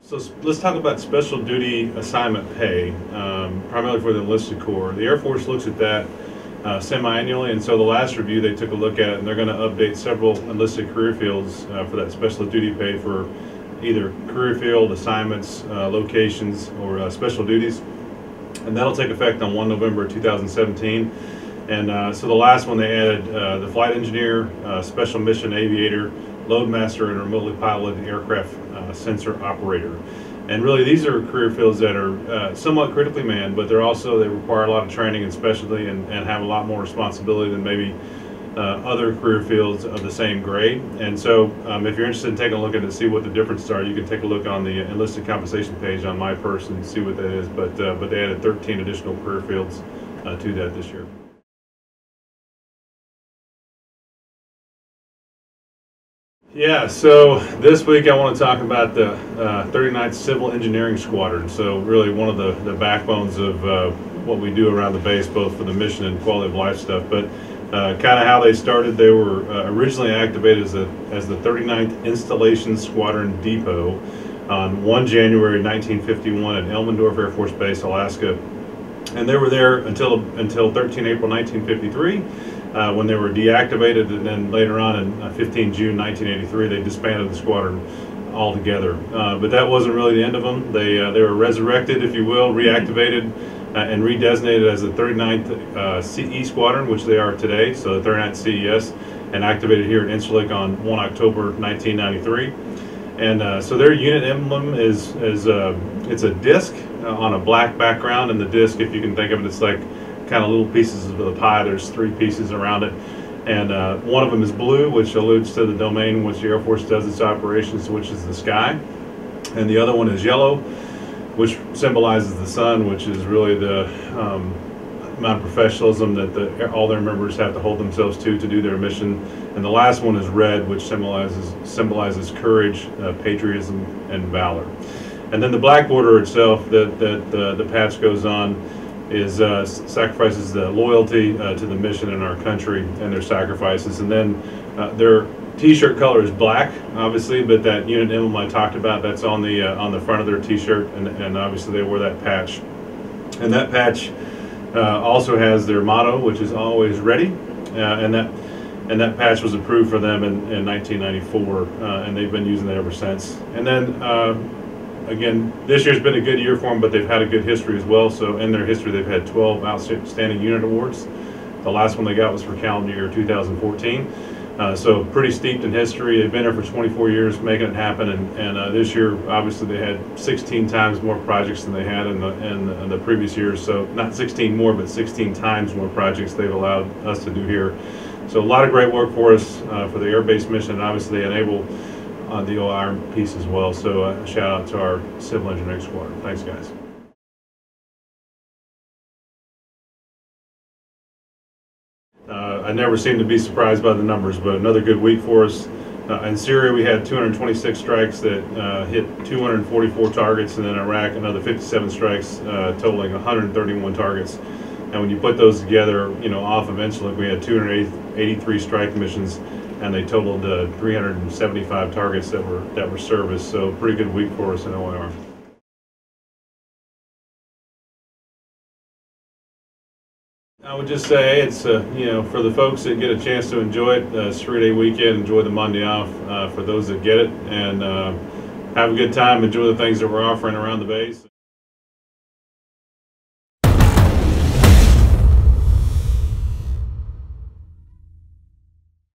So let's talk about special duty assignment pay, primarily for the enlisted corps. The Air Force looks at that semi-annually, and so the last review they took a look at it, and they're going to update several enlisted career fields for that special duty pay for either career field assignments, locations, or special duties, and that'll take effect on 1 November 2017. And so the last one they added the flight engineer, special mission aviator, loadmaster, and remotely piloted aircraft sensor operator. And really these are career fields that are somewhat critically manned, but they require a lot of training and specialty and have a lot more responsibility than maybe other career fields of the same grade. And so if you're interested in taking a look at it and see what the differences are, you can take a look on the enlisted compensation page on my person and see what that is. But they added 13 additional career fields to that this year. Yeah, so this week I want to talk about the 39th Civil Engineering Squadron. So really one of the backbones of what we do around the base, both for the mission and quality of life stuff. But kind of how they started, they were originally activated as the 39th Installation Squadron Depot on 1 January 1951 at Elmendorf Air Force Base, Alaska. And they were there until 13 April 1953. When they were deactivated, and then later on in 15 June 1983, they disbanded the squadron altogether. But that wasn't really the end of them. They were resurrected, if you will, reactivated, and redesignated as the 39th CE Squadron, which they are today, so the 39th CES, and activated here in Incirlik on 1 October 1993. And so their unit emblem is it's a disc on a black background, and the disc, if you can think of it, it's like kind of little pieces of the pie. There's 3 pieces around it, and one of them is blue, which alludes to the domain in which the Air Force does its operations, which is the sky, and the other one is yellow, which symbolizes the sun, which is really the amount of professionalism that all their members have to hold themselves to do their mission. And the last one is red, which symbolizes courage, patriotism, and valor. And then the black border itself that the patch goes on is sacrifices the loyalty to the mission in our country and their sacrifices. And then their t-shirt color is black, obviously, but that unit emblem I talked about, that's on the front of their t-shirt, and obviously they wear that patch. And that patch also has their motto, which is always ready, and that patch was approved for them in 1994, and they've been using that ever since. And then again, this year's been a good year for them, but they've had a good history as well. So in their history, they've had 12 outstanding unit awards. The last one they got was for calendar year 2014. So pretty steeped in history. They've been there for 24 years making it happen. And this year, obviously, they had 16 times more projects than they had in the previous years. So not 16 more, but 16 times more projects they've allowed us to do here. So a lot of great work for us for the air base mission, and obviously they enable the OIR piece as well. So shout out to our Civil Engineering Squadron. Thanks, guys. I never seem to be surprised by the numbers, but another good week for us. In Syria, we had 226 strikes that hit 244 targets, and in Iraq, another 57 strikes, totaling 131 targets. And when you put those together, off of Incirlik, we had 283 strike missions, and they totaled 375 targets that were serviced. So pretty good week for us in OIR. I would just say it's for the folks that get a chance to enjoy it, it's a 3-day weekend. Enjoy the Monday off for those that get it, and have a good time. Enjoy the things that we're offering around the base.